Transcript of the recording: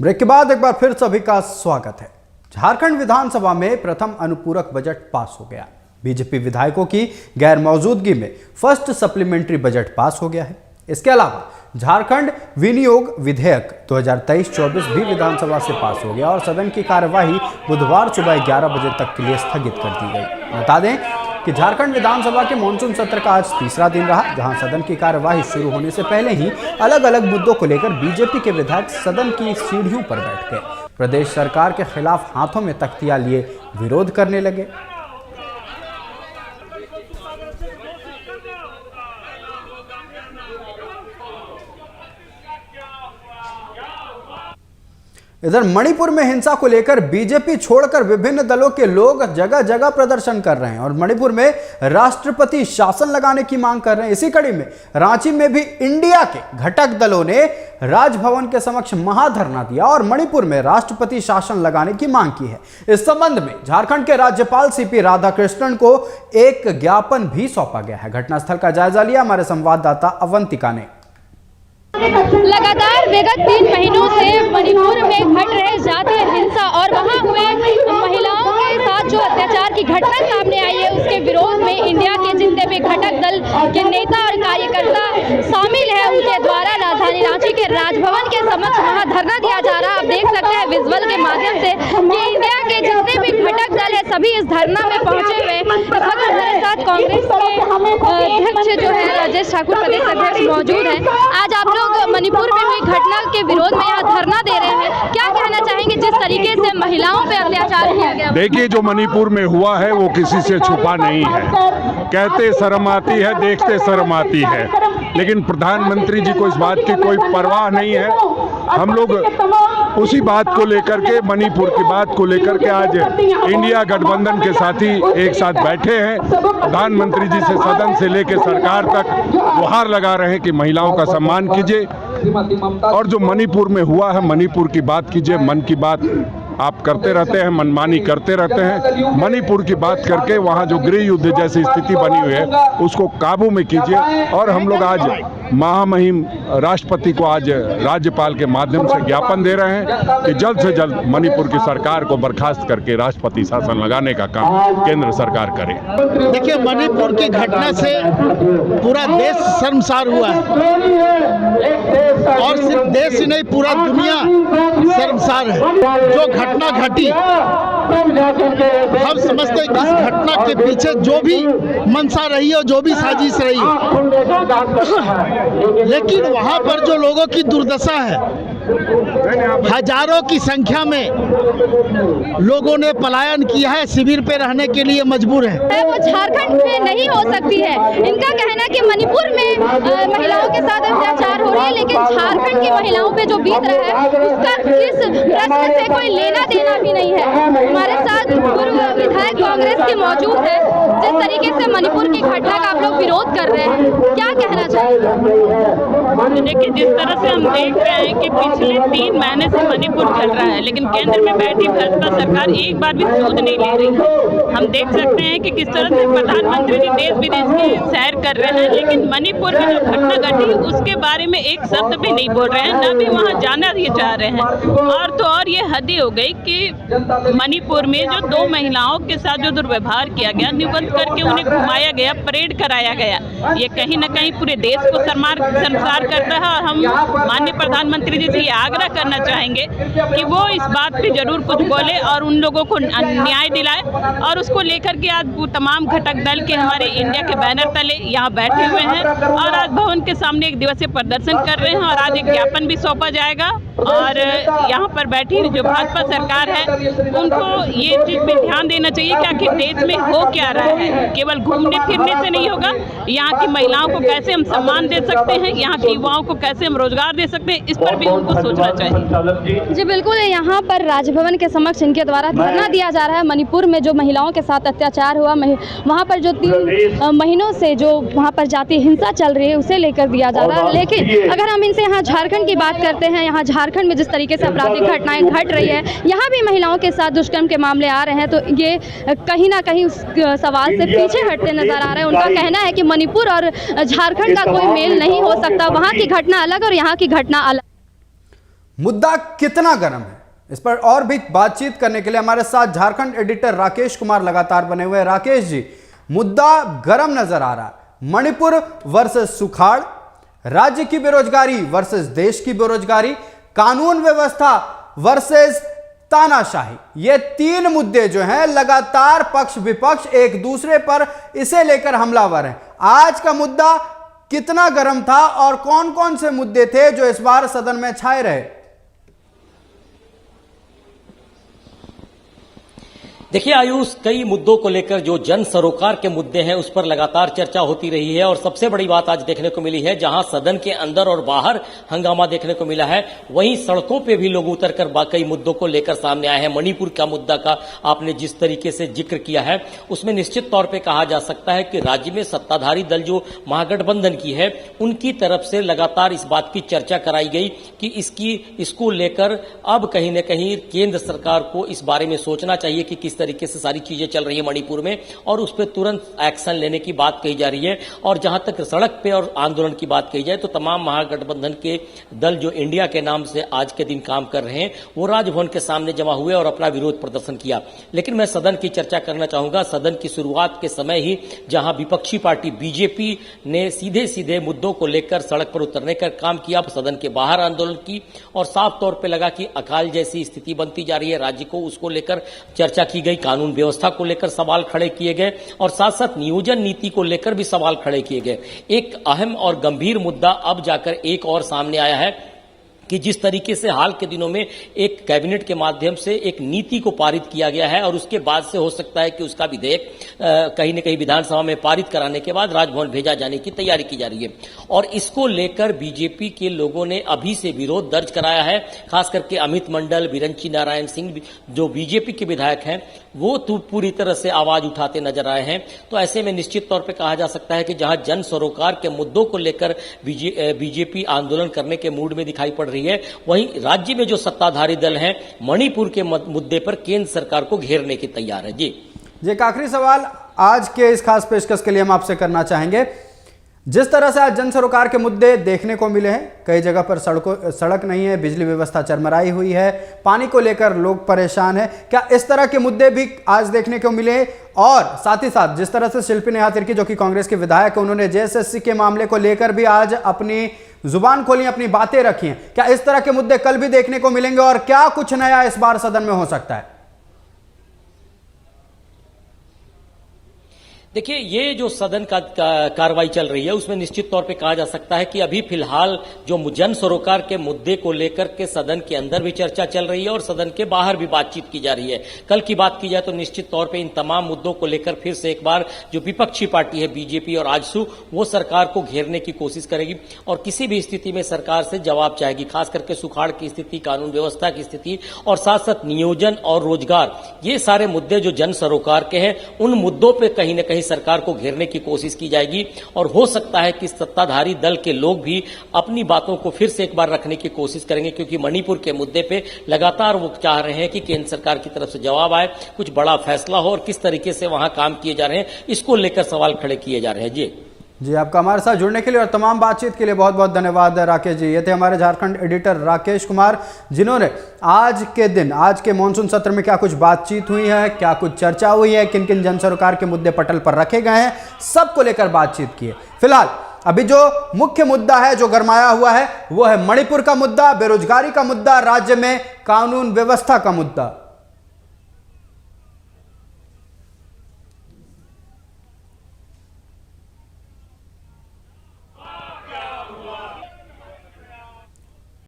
Break के बाद एक बार फिर सभी का स्वागत है। झारखंड विधानसभा में प्रथम अनुपूरक बजट पास हो गया। बीजेपी विधायकों की गैर मौजूदगी में फर्स्ट सप्लीमेंट्री बजट पास हो गया है। इसके अलावा झारखंड विनियोग विधेयक 2023-24 भी विधानसभा से पास हो गया और सदन की कार्यवाही बुधवार सुबह 11 बजे तक के लिए स्थगित कर दी गई। बता दें कि झारखंड विधानसभा के मानसून सत्र का आज तीसरा दिन रहा, जहां सदन की कार्यवाही शुरू होने से पहले ही अलग अलग मुद्दों को लेकर बीजेपी के विधायक सदन की सीढ़ियों पर बैठ गए। प्रदेश सरकार के खिलाफ हाथों में तख्तियां लिए विरोध करने लगे। इधर मणिपुर में हिंसा को लेकर बीजेपी छोड़कर विभिन्न दलों के लोग जगह जगह प्रदर्शन कर रहे हैं और मणिपुर में राष्ट्रपति शासन लगाने की मांग कर रहे हैं। इसी कड़ी में रांची में भी इंडिया के घटक दलों ने राजभवन के समक्ष महाधरना दिया और मणिपुर में राष्ट्रपति शासन लगाने की मांग की है। इस संबंध में झारखंड के राज्यपाल सीपी राधाकृष्णन को एक ज्ञापन भी सौंपा गया है। घटनास्थल का जायजा लिया हमारे संवाददाता अवंतिका ने। लगातार विगत 3 महीनों से मणिपुर में घट रहे जातीय हिंसा और वहां हुए महिलाओं के साथ जो अत्याचार की घटना सामने आई है, उसके विरोध में इंडिया के जितने भी घटक दल के नेता और कार्यकर्ता शामिल है, उनके द्वारा राजधानी रांची के राजभवन के समक्ष महाधरना दिया जा रहा है। आप देख सकते हैं विजुअल के माध्यम से कि इंडिया के जितने भी घटक दल है सभी इस धरना में पहुंचे हुए। इस वक्त हमारे साथ कांग्रेस के अध्यक्ष जो है राजेश ठाकुर प्रदेश अध्यक्ष मौजूद है। आज आप लोग मणिपुर में हुई घटना के विरोध में यहाँ धरना दे रहे हैं, क्या कहना चाहेंगे जिस तरीके से महिलाओं पे अत्याचार किया गया? देखिए, जो मणिपुर में हुआ है वो किसी से छुपा नहीं है। कहते शर्म आती है, देखते शर्म आती है, लेकिन प्रधानमंत्री जी को इस बात की कोई परवाह नहीं है। हम लोग उसी बात को लेकर के, मणिपुर की बात को लेकर के आज इंडिया गठबंधन के साथी एक साथ बैठे हैं। प्रधानमंत्री जी से सदन से लेकर सरकार तक गुहार लगा रहे हैं कि महिलाओं का सम्मान कीजिए और जो मणिपुर में हुआ है मणिपुर की बात कीजिए। मन की बात आप करते रहते हैं, मनमानी करते रहते हैं। मणिपुर की बात करके वहाँ जो गृह युद्ध जैसी स्थिति बनी हुई है उसको काबू में कीजिए। और हम लोग आज महामहिम राष्ट्रपति को आज राज्यपाल के माध्यम से ज्ञापन दे रहे हैं कि जल्द से जल्द मणिपुर की सरकार को बर्खास्त करके राष्ट्रपति शासन लगाने का काम केंद्र सरकार करे। देखिए, मणिपुर की घटना से पूरा देश शर्मसार हुआ है और सिर्फ देश ही नहीं पूरा दुनिया शर्मसार है। जो घटना घटी, हम समझते हैं कि इस घटना के पीछे जो भी मंशा रही है, जो भी साजिश रही है, लेकिन वहां पर जो लोगों की दुर्दशा है, हजारों की संख्या में लोगों ने पलायन किया है, शिविर पे रहने के लिए मजबूर है। वो झारखंड में नहीं हो सकती है। इनका कहना है कि मणिपुर में महिलाओं के साथ अत्याचार हो रही है, लेकिन झारखंड की महिलाओं पे जो बीत रहा है उसका इस प्रश्न से कोई लेना देना भी नहीं है। हमारे साथ पूर्व विधायक कांग्रेस के मौजूद है। जिस तरीके से मणिपुर की घटना का आप लोग विरोध कर रहे हैं, क्या कहना चाहिए? देखिए, जिस तरह से हम देख रहे हैं कि पिछले 3 महीने से मणिपुर चल रहा है, लेकिन केंद्र में बैठी भाजपा सरकार एक बार भी सूद नहीं ले रही है। हम देख सकते हैं कि किस तरह से प्रधानमंत्री जी देश विदेश की सैर कर रहे हैं, लेकिन मणिपुर में जो घटना घटी उसके बारे में एक शब्द भी नहीं बोल रहे हैं, न भी वहाँ जाना ये चाह रहे हैं। और तो और ये हद हो गई कि मणिपुर में जो 2 महिलाओं के साथ जो दुर्व्यवहार किया गया, निबंध करके उन्हें घुमाया गया, परेड कराया गया, ये कहीं न कहीं पूरे देश को शर्मसार करता है। और हम माननीय प्रधानमंत्री जी से ये आग्रह करना चाहेंगे कि वो इस बात पे जरूर कुछ बोले और उन लोगों को न्याय दिलाए। और उसको लेकर के आज तमाम घटक दल के हमारे इंडिया के बैनर तले यहाँ बैठे हुए हैं और आज भवन के सामने एक दिवसीय प्रदर्शन कर रहे हैं और आज एक ज्ञापन भी सौंपा जाएगा। और यहाँ पर बैठी जो भाजपा सरकार है उनको ये चीज पे ध्यान देना चाहिए कि आखिर देश में हो क्या रहा है। केवल घूमने फिरने से नहीं होगा, यहाँ की महिलाओं को कैसे हम सम्मान दे सकते हैं, यहाँ के युवाओं को कैसे हम रोजगार दे सकते हैं, इस पर भी उनको सोचना चाहिए। जी बिल्कुल, यहाँ पर राजभवन के समक्ष इनके द्वारा धरना दिया जा रहा है। मणिपुर में जो महिलाओं के साथ अत्याचार हुआ, वहाँ पर जो 3 महीनों से जो वहाँ पर जातीय हिंसा चल रही है उसे लेकर दिया जा रहा है। लेकिन अगर हम इनसे यहाँ झारखंड की बात करते हैं, यहाँ झारखंड में जिस तरीके से आपराधिक घटनाएं घट रही है, यहाँ भी महिलाओं के साथ दुष्कर्म के मामले आ रहे हैं, तो ये कहीं ना कहीं उस सवाल से पीछे हटते नजर आ रहे हैं। उनका कहना है कि मणिपुर और झारखंड का कोई मेल नहीं हो सकता, वहाँ की घटना अलग और यहाँ की घटना अलग। मुद्दा कितना गर्म है, इस पर और भी बातचीत करने के लिए हमारे साथ झारखंड एडिटर राकेश कुमार लगातार बने हुए हैं। राकेश जी, मुद्दा गर्म नजर आ रहा है। मणिपुर वर्सेस सुखाड़, राज्य की बेरोजगारी वर्सेस देश की बेरोजगारी, कानून व्यवस्था वर्सेस तानाशाही, ये तीन मुद्दे जो हैं लगातार पक्ष विपक्ष एक दूसरे पर इसे लेकर हमलावर हैं। आज का मुद्दा कितना गर्म था और कौन कौन से मुद्दे थे जो इस बार सदन में छाए रहे? देखिए आयुष, कई मुद्दों को लेकर जो जन सरोकार के मुद्दे हैं उस पर लगातार चर्चा होती रही है और सबसे बड़ी बात आज देखने को मिली है, जहां सदन के अंदर और बाहर हंगामा देखने को मिला है, वहीं सड़कों पे भी लोग उतरकर कई मुद्दों को लेकर सामने आए हैं। मणिपुर का मुद्दा का आपने जिस तरीके से जिक्र किया है उसमें निश्चित तौर पर कहा जा सकता है कि राज्य में सत्ताधारी दल जो महागठबंधन की है उनकी तरफ से लगातार इस बात की चर्चा कराई गई कि इसको लेकर अब कहीं न कहीं केंद्र सरकार को इस बारे में सोचना चाहिए कि किस तरीके से सारी चीजें चल रही है मणिपुर में और उस पर तुरंत एक्शन लेने की बात कही जा रही है। और जहां तक सड़क पे और आंदोलन की बात कही जाए तो तमाम महागठबंधन के दल जो इंडिया के नाम से आज के दिन काम कर रहे हैं वो राजभवन के सामने जमा हुए और अपना विरोध प्रदर्शन किया। लेकिन मैं सदन की चर्चा करना चाहूंगा। सदन की शुरुआत के समय ही जहां विपक्षी पार्टी बीजेपी ने सीधे सीधे मुद्दों को लेकर सड़क पर उतरने का काम किया, सदन के बाहर आंदोलन की और साफ तौर पर लगा कि अकाल जैसी स्थिति बनती जा रही है राज्य को, उसको लेकर चर्चा की गई। कानून व्यवस्था को लेकर सवाल खड़े किए गए और साथ साथ नियोजन नीति को लेकर भी सवाल खड़े किए गए। एक अहम और गंभीर मुद्दा अब जाकर एक और सामने आया है कि जिस तरीके से हाल के दिनों में एक कैबिनेट के माध्यम से एक नीति को पारित किया गया है और उसके बाद से हो सकता है कि उसका विधेयक कहीं न कहीं विधानसभा में पारित कराने के बाद राजभवन भेजा जाने की तैयारी की जा रही है और इसको लेकर बीजेपी के लोगों ने अभी से विरोध दर्ज कराया है। खास करके अमित मंडल, बिरंची नारायण सिंह जो बीजेपी के विधायक हैं वो तो पूरी तरह से आवाज उठाते नजर आए हैं। तो ऐसे में निश्चित तौर पर कहा जा सकता है कि जहां जन सरोकार के मुद्दों को लेकर बीजेपी आंदोलन करने के मूड में दिखाई पड़ रही है, वहीं राज्य में जो सत्ताधारी दल हैं मणिपुर के मुद्दे पर केंद्र सरकार को घेरने की तैयार है। जी एक आखिरी सवाल आज के इस खास पेशकश के लिए हम आपसे करना चाहेंगे। जिस तरह से आज जन सरोकार के मुद्दे देखने को मिले हैं, कई जगह पर सड़क नहीं है, बिजली व्यवस्था चरमराई हुई है, पानी को लेकर लोग परेशान हैं, क्या इस तरह के मुद्दे भी आज देखने को मिले? और साथ ही साथ जिस तरह से शिल्पी नेहा तिर्की जो कि कांग्रेस के विधायक है, उन्होंने जेएसएससी के मामले को लेकर भी आज अपनी जुबान खोली, अपनी बातें रखी हैं, क्या इस तरह के मुद्दे कल भी देखने को मिलेंगे और क्या कुछ नया इस बार सदन में हो सकता है? देखिए, ये जो सदन का कार्रवाई चल रही है उसमें निश्चित तौर पे कहा जा सकता है कि अभी फिलहाल जो जन सरोकार के मुद्दे को लेकर के सदन के अंदर भी चर्चा चल रही है और सदन के बाहर भी बातचीत की जा रही है। कल की बात की जाए तो निश्चित तौर पे इन तमाम मुद्दों को लेकर फिर से एक बार जो विपक्षी पार्टी है बीजेपी और आजसू, वो सरकार को घेरने की कोशिश करेगी और किसी भी स्थिति में सरकार से जवाब चाहेगी। खास करके सुखाड़ की स्थिति, कानून व्यवस्था की स्थिति और साथ साथ नियोजन और रोजगार, ये सारे मुद्दे जो जन सरोकार के हैं उन मुद्दों पर कहीं न कहीं सरकार को घेरने की कोशिश की जाएगी और हो सकता है कि सत्ताधारी दल के लोग भी अपनी बातों को फिर से एक बार रखने की कोशिश करेंगे, क्योंकि मणिपुर के मुद्दे पे लगातार वो चाह रहे हैं कि केंद्र सरकार की तरफ से जवाब आए, कुछ बड़ा फैसला हो और किस तरीके से वहां काम किए जा रहे हैं इसको लेकर सवाल खड़े किए जा रहे हैं। जी आपका हमारे साथ जुड़ने के लिए और तमाम बातचीत के लिए बहुत बहुत धन्यवाद राकेश जी। ये थे हमारे झारखंड एडिटर राकेश कुमार, जिन्होंने आज के दिन, आज के मॉनसून सत्र में क्या कुछ बातचीत हुई है, क्या कुछ चर्चा हुई है, किन किन जन सरोकार के मुद्दे पटल पर रखे गए हैं, सबको लेकर बातचीत की है। फिलहाल अभी जो मुख्य मुद्दा है, जो गरमाया हुआ है, वो है मणिपुर का मुद्दा, बेरोजगारी का मुद्दा, राज्य में कानून व्यवस्था का मुद्दा।